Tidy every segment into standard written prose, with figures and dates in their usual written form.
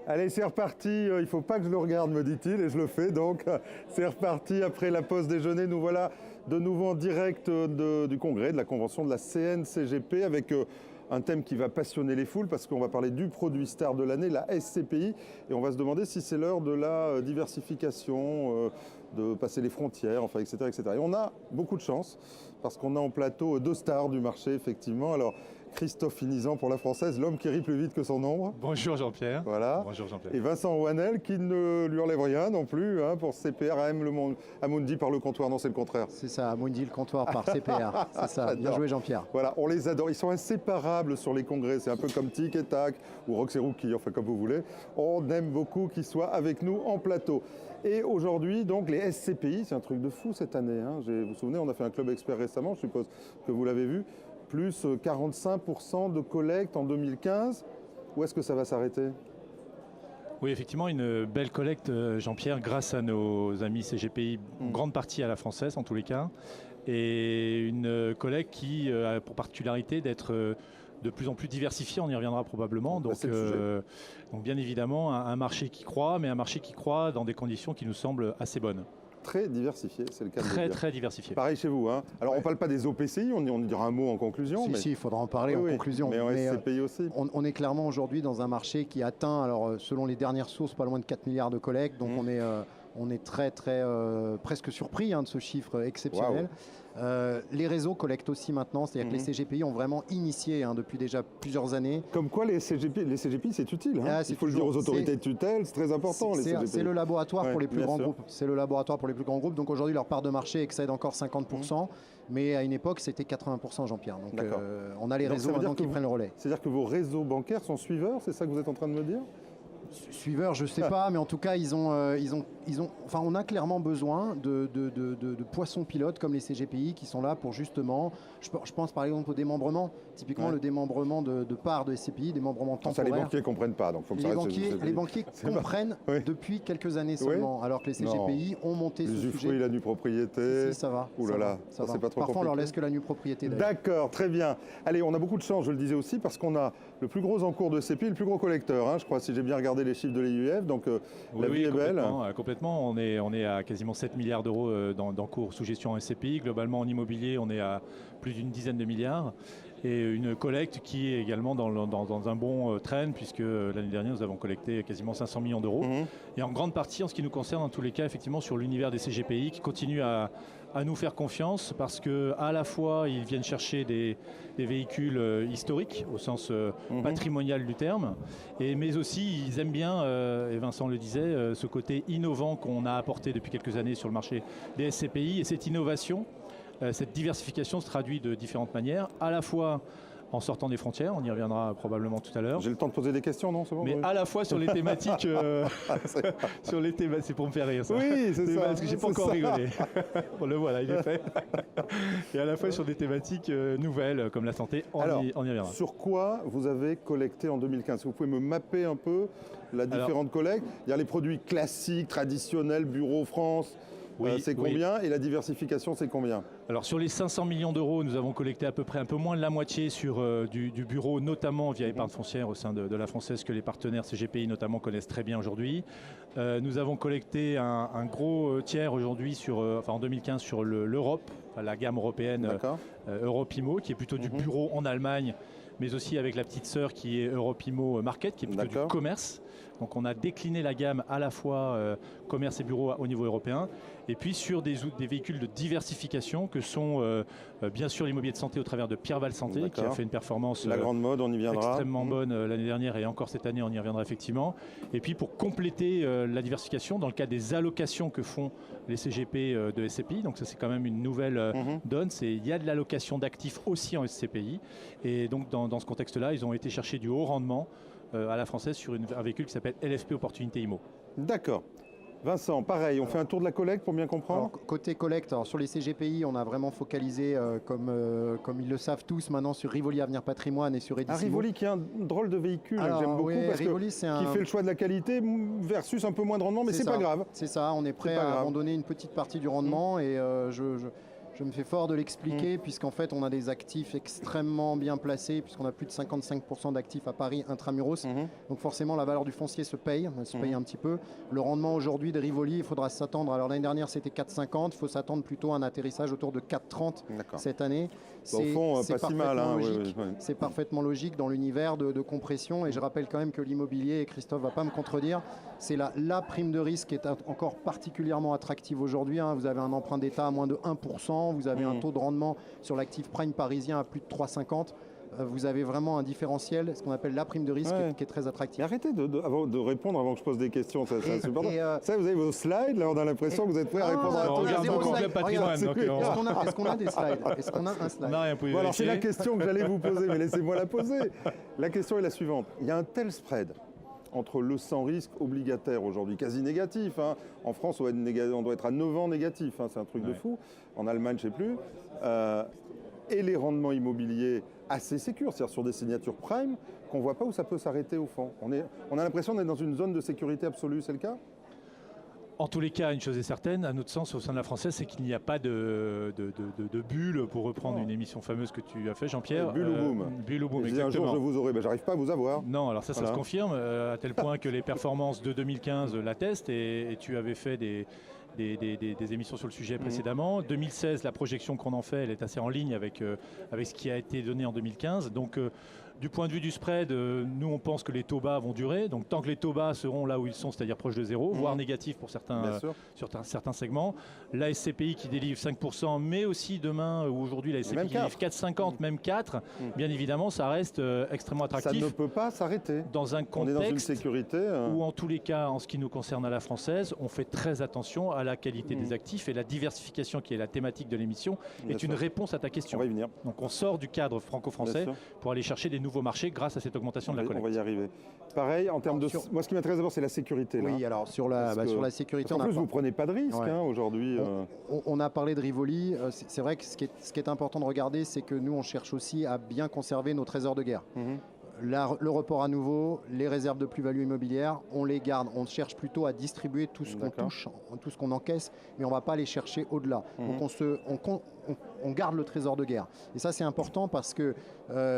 Allez, c'est reparti. Il ne faut pas que je le regarde, me dit-il, et je le fais. Donc, c'est reparti. Après la pause déjeuner, nous voilà de nouveau en direct du congrès, de la convention de la CNCGP, avec un thème qui va passionner les foules, parce qu'on va parler du produit star de l'année, la SCPI, et on va se demander si c'est l'heure de la diversification, de passer les frontières, enfin, etc., etc. Et on a beaucoup de chance, parce qu'on a en plateau deux stars du marché, effectivement. Alors, Christophe Inizan pour la Française, l'homme qui rit plus vite que son ombre. Bonjour Jean-Pierre. Voilà. Bonjour Jean-Pierre. Et Vincent Rouanel qui ne lui enlève rien non plus pour CPR, Amundi par le comptoir. Non, c'est le contraire. C'est ça, Amundi le comptoir par CPR. C'est ça, bien joué Jean-Pierre. Voilà, on les adore. Ils sont inséparables sur les congrès. C'est un peu comme Tic et Tac ou Rox et Rookie, enfin comme vous voulez. On aime beaucoup qu'ils soient avec nous en plateau. Et aujourd'hui, donc, les SCPI, c'est un truc de fou cette année. Vous vous souvenez, on a fait un club expert récemment, je suppose que vous l'avez vu. Plus 45% de collecte en 2015. Où est-ce que ça va s'arrêter ? Oui, effectivement, une belle collecte, Jean-Pierre, grâce à nos amis CGPI, en grande partie à la française en tous les cas. Et une collecte qui a pour particularité d'être de plus en plus diversifiée, on y reviendra probablement. Donc bien évidemment, un marché qui croît, mais un marché qui croît dans des conditions qui nous semblent assez bonnes. Très diversifié, c'est le cas de le dire. Très diversifié. Pareil chez vous. Alors, on ne parle pas des OPCI, on dira un mot en conclusion. Si, il faudra en parler en conclusion. Mais en SCPI aussi. On est clairement aujourd'hui dans un marché qui atteint, alors selon les dernières sources, pas loin de 4 milliards de collectes. Donc on est très presque surpris de ce chiffre exceptionnel. Les réseaux collectent aussi maintenant, c'est-à-dire que les CGPI ont vraiment initié depuis déjà plusieurs années. Comme quoi les CGPI c'est utile. Il faut le dire aux autorités de tutelle, c'est très important les CGPI. C'est le laboratoire pour les plus grands groupes. C'est le laboratoire pour les plus grands groupes. Donc aujourd'hui leur part de marché excède encore 50%. Mais à une époque c'était 80% Jean-Pierre. Donc on a les réseaux maintenant qui prennent le relais. C'est-à-dire que vos réseaux bancaires sont suiveurs, c'est ça que vous êtes en train de me dire ? Suiveurs, je ne sais pas, mais en tout cas, on a clairement besoin de poissons pilotes comme les CGPI qui sont là pour justement, je pense par exemple au démembrement, typiquement le démembrement de parts de SCPI, démembrement temporaire. Ça, les banquiers ne comprennent pas. Donc faut que les banquiers comprennent depuis quelques années seulement, alors que les CGPI ont monté ce sujet. L'usufruit, la nue propriété. Si, ça va. Ouh là là, ça c'est pas trop Parfois, on leur laisse que la nue propriété. D'accord, très bien. Allez, on a beaucoup de chance, je le disais aussi, parce qu'on a le plus gros encours de SCPI, le plus gros collecteur, je crois, si j'ai bien regardé les chiffres de l'EIUF, donc la vie est belle. Complètement, on est à quasiment 7 milliards d'euros d'encours sous gestion en SCPI. Globalement, en immobilier, on est à plus d'une dizaine de milliards. Et une collecte qui est également dans un bon trend, puisque l'année dernière, nous avons collecté quasiment 500 millions d'euros. Et en grande partie, en ce qui nous concerne, en tous les cas, effectivement, sur l'univers des CGPI, qui continue à nous faire confiance, parce qu'à la fois, ils viennent chercher des véhicules historiques, au sens patrimonial du terme, mais aussi, ils aiment bien, et Vincent le disait, ce côté innovant qu'on a apporté depuis quelques années sur le marché des SCPI. Et cette innovation, cette diversification se traduit de différentes manières, à la fois en sortant des frontières, on y reviendra probablement tout à l'heure. J'ai le temps de poser des questions, non ? C'est bon, mais à la fois sur les thématiques, c'est pour me faire rire ça. Oui, c'est ça. Parce que j'ai pas encore rigolé. On le voit là, il est fait. Et à la fois sur des thématiques nouvelles comme la santé, on y reviendra. Sur quoi vous avez collecté en 2015 ? Vous pouvez me mapper un peu la différente collecte ? Il y a les produits classiques, traditionnels, Bureau France. C'est combien ? Et la diversification, c'est combien ? Alors sur les 500 millions d'euros, nous avons collecté à peu près un peu moins de la moitié sur du bureau, notamment via épargne foncière au sein de la Française, que les partenaires CGPI notamment connaissent très bien aujourd'hui. Nous avons collecté un gros tiers aujourd'hui en 2015 sur l'Europe, la gamme européenne Europe Immo, qui est plutôt du bureau en Allemagne, mais aussi avec la petite sœur qui est Europe Immo Market, qui est plutôt du commerce. Donc on a décliné la gamme à la fois commerce et bureau au niveau européen, et puis sur des véhicules de diversification que sont bien sûr l'immobilier de santé au travers de Pierreval Santé, qui a fait une performance la grande mode, on y viendra, extrêmement bonne l'année dernière, et encore cette année on y reviendra effectivement. Et puis pour compléter la diversification, dans le cadre des allocations que font les CGP de SCPI, donc ça c'est quand même une nouvelle donne, il y a de l'allocation d'actifs aussi en SCPI, et donc dans ce contexte-là, ils ont été chercher du haut rendement à la Française sur un véhicule qui s'appelle LFP Opportunité Immo. D'accord. Vincent, pareil, on fait un tour de la collecte pour bien comprendre. Alors, côté collecte, sur les CGPI, on a vraiment focalisé, comme ils le savent tous maintenant, sur Rivoli Avenir Patrimoine et sur Edissimo. Rivoli qui est un drôle de véhicule, que j'aime beaucoup, parce Rivoli, qui fait le choix de la qualité versus un peu moins de rendement, mais c'est pas grave. C'est ça, on est prêt à abandonner une petite partie du rendement, et Je me fais fort de l'expliquer, puisqu'en fait, on a des actifs extrêmement bien placés, puisqu'on a plus de 55% d'actifs à Paris intramuros. Donc forcément, la valeur du foncier se paye, elle se paye un petit peu. Le rendement aujourd'hui de Rivoli, il faudra s'attendre. Alors l'année dernière, c'était 4,50. Il faut s'attendre plutôt à un atterrissage autour de 4,30 cette année. Au fond, pas si mal. C'est parfaitement logique dans l'univers de compression. Et je rappelle quand même que l'immobilier, et Christophe ne va pas me contredire, c'est la prime de risque qui est encore particulièrement attractive aujourd'hui. Vous avez un emprunt d'État à moins de 1%. Vous avez un taux de rendement sur l'actif prime parisien à plus de 3,50. Vous avez vraiment un différentiel, ce qu'on appelle la prime de risque, qui est très attractif. Mais arrêtez de répondre avant que je pose des questions, c'est insupportable. Ça, vous avez vos slides, là, on a l'impression que vous êtes prêts à répondre à tout. Est-ce qu'on a des slides? Est-ce qu'on a un slide? Bon, alors c'est la question que j'allais vous poser, mais laissez-moi la poser. La question est la suivante. Il y a un tel spread entre le sans risque obligataire aujourd'hui, quasi négatif. En France, on doit être à 9 ans négatif, c'est un truc de fou. En Allemagne, je ne sais plus. Et les rendements immobiliers assez sécurs, c'est-à-dire sur des signatures prime, qu'on ne voit pas où ça peut s'arrêter au fond. On a l'impression d'être dans une zone de sécurité absolue, c'est le cas ? En tous les cas, une chose est certaine, à notre sens, au sein de la Française, c'est qu'il n'y a pas de bulle, pour reprendre une émission fameuse que tu as fait, Jean-Pierre. Bulle ou boom. Bulle ou boom, exactement. Un jour, je vous aurai, j'arrive pas à vous avoir. Non, alors ça se confirme, à tel point que les performances de 2015 l'attestent, et tu avais fait des émissions sur le sujet précédemment. 2016, la projection qu'on en fait, elle est assez en ligne avec ce qui a été donné en 2015. Donc, du point de vue du spread, nous, on pense que les taux bas vont durer. Donc, tant que les taux bas seront là où ils sont, c'est-à-dire proches de zéro, voire négatifs pour certains segments. La SCPI qui délivre 5%, mais aussi demain, ou aujourd'hui, la SCPI délivre 4,50, même 4. Bien évidemment, ça reste extrêmement attractif. Ça ne peut pas s'arrêter. Dans un contexte on est dans une sécurité. Où, en tous les cas, en ce qui nous concerne à la française, on fait très attention à la qualité des actifs, et la diversification, qui est la thématique de l'émission, est une réponse à ta question. On va y venir. Donc, on sort du cadre franco-français pour aller chercher des nouveaux marchés grâce à cette augmentation de la collecte. On va y arriver. Pareil, en termes de... Moi, ce qui m'intéresse d'abord, c'est la sécurité. Oui, alors sur la sécurité... En plus, vous ne prenez pas de risque aujourd'hui. On a parlé de Rivoli. C'est vrai que ce qui est important de regarder, c'est que nous, on cherche aussi à bien conserver nos trésors de guerre. Le report à nouveau, les réserves de plus-value immobilière, on les garde. On cherche plutôt à distribuer tout ce qu'on touche, tout ce qu'on encaisse, mais on ne va pas aller chercher au-delà. Donc on garde le trésor de guerre. Et ça, c'est important parce que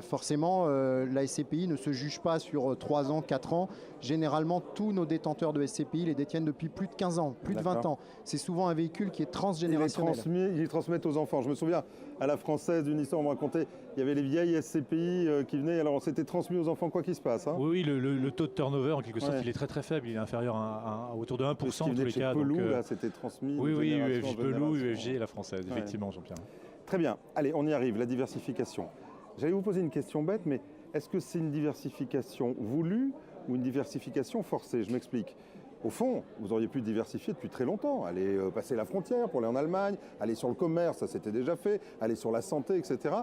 forcément, la SCPI ne se juge pas sur 3 ans, 4 ans. Généralement, tous nos détenteurs de SCPI les détiennent depuis plus de 15 ans, plus de 20 ans. C'est souvent un véhicule qui est transgénérationnel. Ils transmettent aux enfants. Je me souviens, à la Française, d'une histoire, on me racontait, il y avait les vieilles SCPI qui venaient, alors c'était transmis aux enfants quoi qu'il se passe. Oui, le taux de turnover, en quelque sorte, il est très très faible. Il est inférieur à autour de 1% en tous les cas. Pelou, là, c'était transmis. Oui, UFJ Pelou, UFG et la Française, effectivement, Jean-Pierre. Très bien. Allez, on y arrive, la diversification. J'allais vous poser une question bête, mais est-ce que c'est une diversification voulue ou une diversification forcée? Je m'explique. Au fond, vous auriez pu diversifier depuis très longtemps. Aller passer la frontière pour aller en Allemagne, aller sur le commerce, ça s'était déjà fait, aller sur la santé, etc.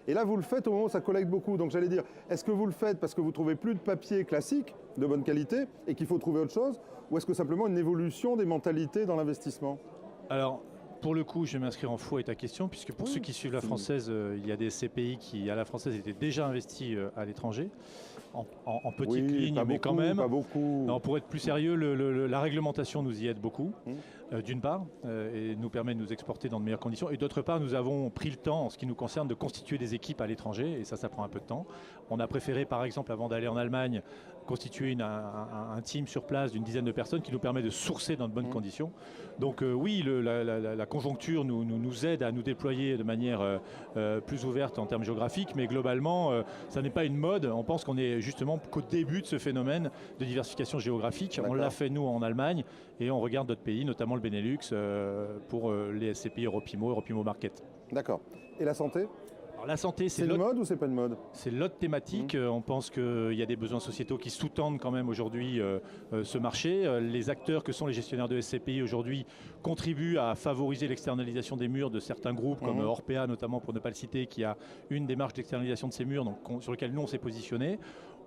Et là, vous le faites au moment où ça collecte beaucoup. Donc j'allais dire, est-ce que vous le faites parce que vous trouvez plus de papier classique, de bonne qualité, et qu'il faut trouver autre chose? Ou est-ce que simplement une évolution des mentalités dans l'investissement? Alors, pour le coup, je vais m'inscrire en faux à ta question, puisque pour ceux qui suivent la Française, il y a des CPI qui, à la Française, étaient déjà investis à l'étranger, en petites lignes, mais quand même. Pas beaucoup. Non, pour être plus sérieux, la réglementation nous y aide beaucoup, d'une part, et nous permet de nous exporter dans de meilleures conditions. Et d'autre part, nous avons pris le temps, en ce qui nous concerne, de constituer des équipes à l'étranger, et ça prend un peu de temps. On a préféré, par exemple, avant d'aller en Allemagne, constituer un team sur place d'une dizaine de personnes qui nous permet de sourcer dans de bonnes conditions. Donc oui, la conjoncture nous aide à nous déployer de manière plus ouverte en termes géographiques, mais globalement, ça n'est pas une mode. On pense qu'on est justement qu'au début de ce phénomène de diversification géographique. On l'a fait nous en Allemagne et on regarde d'autres pays, notamment le Benelux, pour les SCPI Europimo Market. D'accord. Et la santé ? Alors, la santé, c'est une mode ou c'est pas une mode? C'est l'autre thématique. On pense qu'il y a des besoins sociétaux qui sous-tendent quand même aujourd'hui ce marché. Les acteurs que sont les gestionnaires de SCPI aujourd'hui contribuent à favoriser l'externalisation des murs de certains groupes, comme Orpea notamment, pour ne pas le citer, qui a une démarche d'externalisation de ces murs, donc, sur lequel nous on s'est positionné.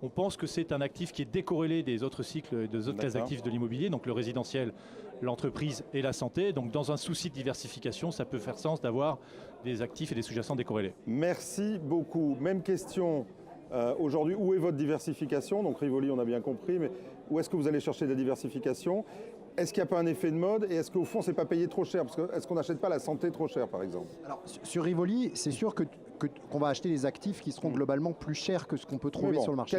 On pense que c'est un actif qui est décorrélé des autres cycles, des autres classes d'actifs de l'immobilier, donc le résidentiel, l'entreprise et la santé. Donc dans un souci de diversification, ça peut faire sens d'avoir des actifs et des sous-jacents décorrélés. Merci beaucoup. Même question Aujourd'hui, où est votre diversification? Donc Rivoli, on a bien compris, mais où est-ce que vous allez chercher de la diversification? Est-ce qu'il n'y a pas un effet de mode? Et est-ce qu'au fond, c'est pas payé trop cher? Parce que est-ce qu'on n'achète pas la santé trop cher, par exemple? Alors, sur Rivoli, c'est sûr qu'on va acheter des actifs qui seront globalement plus chers que ce qu'on peut trouver sur le marché.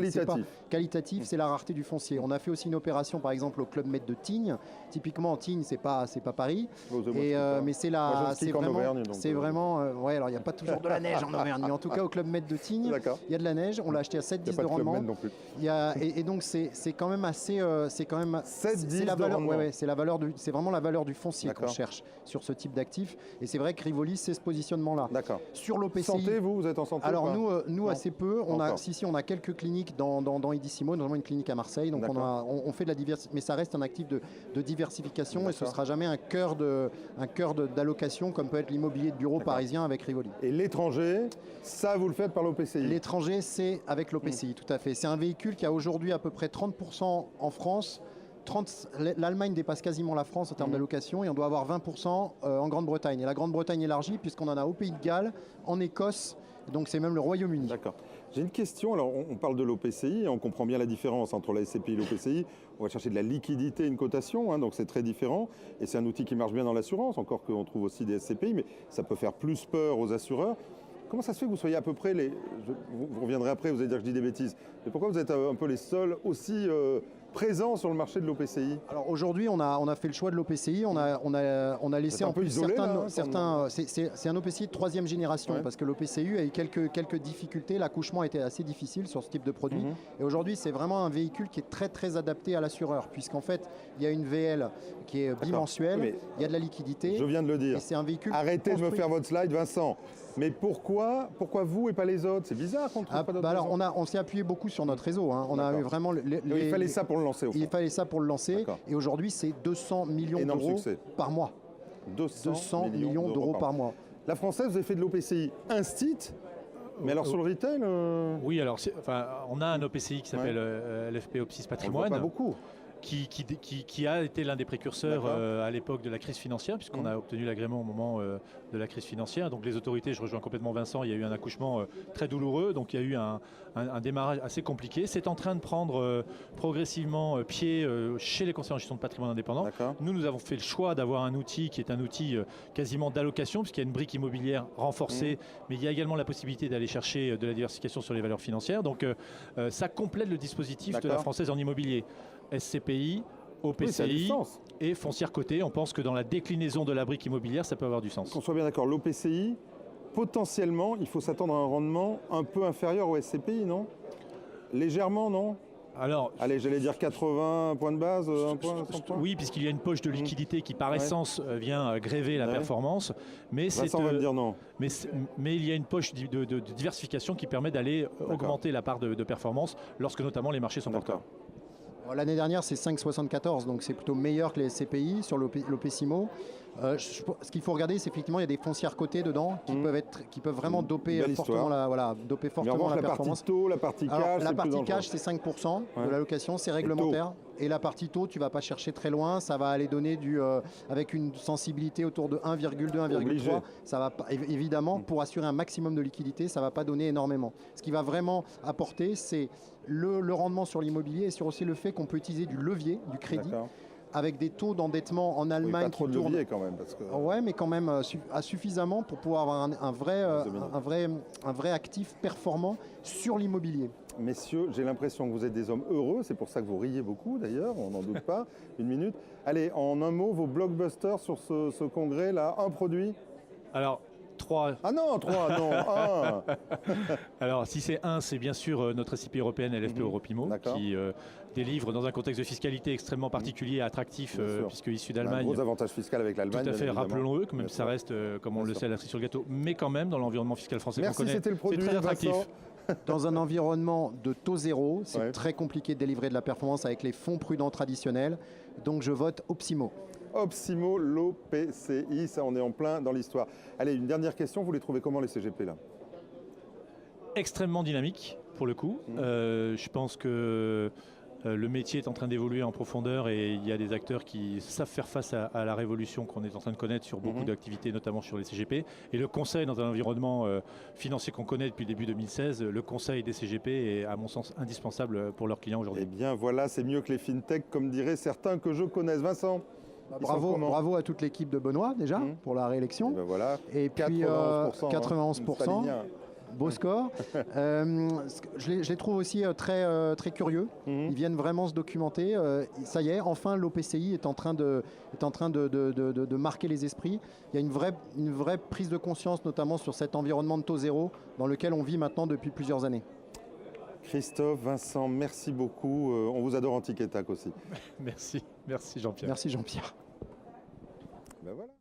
Qualitatif, c'est la rareté du foncier. On a fait aussi une opération, par exemple, au Club Med de Tignes. Typiquement, Tignes, c'est pas Paris. Mais c'est vraiment. Ouais, alors il n'y a pas toujours de la neige en Auvergne, mais en tout cas, au Club Med de Tignes, il y a de la neige. On l'a acheté à 7,10 de rendement. Et donc, c'est quand même assez. C'est la valeur. C'est vraiment la valeur du foncier qu'on cherche sur ce type d'actifs. Et c'est vrai que Rivoli, c'est ce positionnement-là. D'accord. Sur l'OPCI. Santé, vous êtes en santé? Alors nous assez peu. On a quelques cliniques dans Idissimo, notamment une clinique à Marseille. Donc on fait de la diversification, mais ça reste un actif de diversification et ce ne sera jamais un cœur d'allocation comme peut être l'immobilier de bureau parisien avec Rivoli. Et l'étranger, ça vous le faites par l'OPCI? L'étranger, c'est avec l'OPCI, tout à fait. C'est un véhicule qui a aujourd'hui à peu près 30% en France. L'Allemagne dépasse quasiment la France en termes d'allocation et on doit avoir 20% en Grande-Bretagne. Et la Grande-Bretagne élargie puisqu'on en a au Pays de Galles, en Écosse, donc c'est même le Royaume-Uni. D'accord. J'ai une question, alors on parle de l'OPCI, et on comprend bien la différence entre la SCPI et l'OPCI. On va chercher de la liquidité, une cotation, donc c'est très différent. Et c'est un outil qui marche bien dans l'assurance, encore qu'on trouve aussi des SCPI, mais ça peut faire plus peur aux assureurs. Comment ça se fait que vous soyez à peu près vous reviendrez après, vous allez dire que je dis des bêtises, mais pourquoi vous êtes un peu les seuls aussi présents sur le marché de l'OPCI? Alors aujourd'hui, on a fait le choix de l'OPCI. On a laissé en plus certains. C'est un OPCI de troisième génération parce que l'OPCI a eu quelques difficultés. L'accouchement était assez difficile sur ce type de produit. Et aujourd'hui, c'est vraiment un véhicule qui est très très adapté à l'assureur puisqu'en fait, il y a une VL qui est bimensuelle, il y a de la liquidité. Je viens de le dire. Et c'est un véhicule. Arrêtez de me faire votre slide, Vincent. Mais pourquoi vous et pas les autres? C'est bizarre qu'on ne trouve pas d'autres. Alors on s'est appuyé beaucoup sur notre réseau. On a eu vraiment. Il fallait ça pour le lancer. Il fallait ça pour le lancer. Et aujourd'hui, c'est 200 millions d'euros par mois. 200 millions d'euros par mois. La Française, vous avez fait de l'OPCI Instit. Mais alors sur le retail Oui, alors on a un OPCI qui s'appelle LFP Opsis Patrimoine. Pas beaucoup. Qui a été l'un des précurseurs à l'époque de la crise financière, puisqu'on a obtenu l'agrément au moment de la crise financière. Donc les autorités, je rejoins complètement Vincent, il y a eu un accouchement très douloureux, donc il y a eu un démarrage assez compliqué. C'est en train de prendre progressivement pied chez les conseillers en gestion de patrimoine indépendants. Nous avons fait le choix d'avoir un outil qui est un outil quasiment d'allocation, puisqu'il y a une brique immobilière renforcée, mais il y a également la possibilité d'aller chercher de la diversification sur les valeurs financières. Donc ça complète le dispositif de la Française en immobilier. SCPI, OPCI et foncière cotée. On pense que dans la déclinaison de la brique immobilière, ça peut avoir du sens. Qu'on soit bien d'accord, l'OPCI, potentiellement, il faut s'attendre à un rendement un peu inférieur au SCPI, non? Légèrement, non? Alors, allez, j'allais dire 80 points de base, 1 point, 100 points. Oui, puisqu'il y a une poche de liquidité qui, par essence, vient gréver la performance. Mais Vincent va me dire non. Mais il y a une poche de diversification qui permet d'aller augmenter la part de performance lorsque notamment les marchés sont porteurs. L'année dernière, c'est 5,74, donc c'est plutôt meilleur que les SCPI sur l'OPCIMO. Ce qu'il faut regarder, c'est effectivement il y a des foncières cotées dedans qui peuvent vraiment doper fortement la performance. La partie cash, la partie cash, c'est 5% de l'allocation, c'est réglementaire. Et la partie taux, tu ne vas pas chercher très loin, ça va aller donner avec une sensibilité autour de 1,2, 1,3. Ça va pas, évidemment, pour assurer un maximum de liquidité, ça ne va pas donner énormément. Ce qui va vraiment apporter, c'est le rendement sur l'immobilier et sur aussi le fait qu'on peut utiliser du levier, du crédit, avec des taux d'endettement en Allemagne. Pas trop de levier quand même. Parce que... Ouais, mais quand même suffisamment pour pouvoir avoir un vrai actif performant sur l'immobilier. Messieurs, j'ai l'impression que vous êtes des hommes heureux, c'est pour ça que vous riez beaucoup d'ailleurs, on n'en doute pas. Une minute. Allez, en un mot, vos blockbusters sur ce congrès-là, un produit? Alors, 3. Ah non, 3, non, 1. Alors, si c'est 1, c'est bien sûr notre SCPI européenne LFP Europimo, qui délivre dans un contexte de fiscalité extrêmement particulier et attractif, puisque issu d'Allemagne. Un gros avantage fiscal avec l'Allemagne. Tout à fait, rappelons-le, même si ça reste, comme on le sait, la cerise sur le gâteau, mais quand même, dans l'environnement fiscal français qu'on connaît, c'est très attractif. Dans un environnement de taux zéro, c'est très compliqué de délivrer de la performance avec les fonds prudents traditionnels. Donc je vote Opsimo. Opsimo, l'OPCI, ça on est en plein dans l'histoire. Allez, une dernière question, vous les trouvez comment les CGP là? Extrêmement dynamique pour le coup. Je pense que Le métier est en train d'évoluer en profondeur et il y a des acteurs qui savent faire face à la révolution qu'on est en train de connaître sur beaucoup d'activités, notamment sur les CGP. Et le conseil dans un environnement financier qu'on connaît depuis le début 2016, le conseil des CGP est à mon sens indispensable pour leurs clients aujourd'hui. Eh bien voilà, c'est mieux que les fintechs, comme diraient certains que je connaisse. Vincent, bravo à toute l'équipe de Benoît déjà pour la réélection. Et ben voilà, et puis 91%. Beau score. Je les trouve aussi très curieux. Ils viennent vraiment se documenter. Ça y est, enfin l'OPCI est en train de marquer les esprits. Il y a une vraie prise de conscience, notamment sur cet environnement de taux zéro dans lequel on vit maintenant depuis plusieurs années. Christophe, Vincent, merci beaucoup. On vous adore en Tic et Tac aussi. Merci Jean-Pierre. Merci Jean-Pierre. Ben voilà.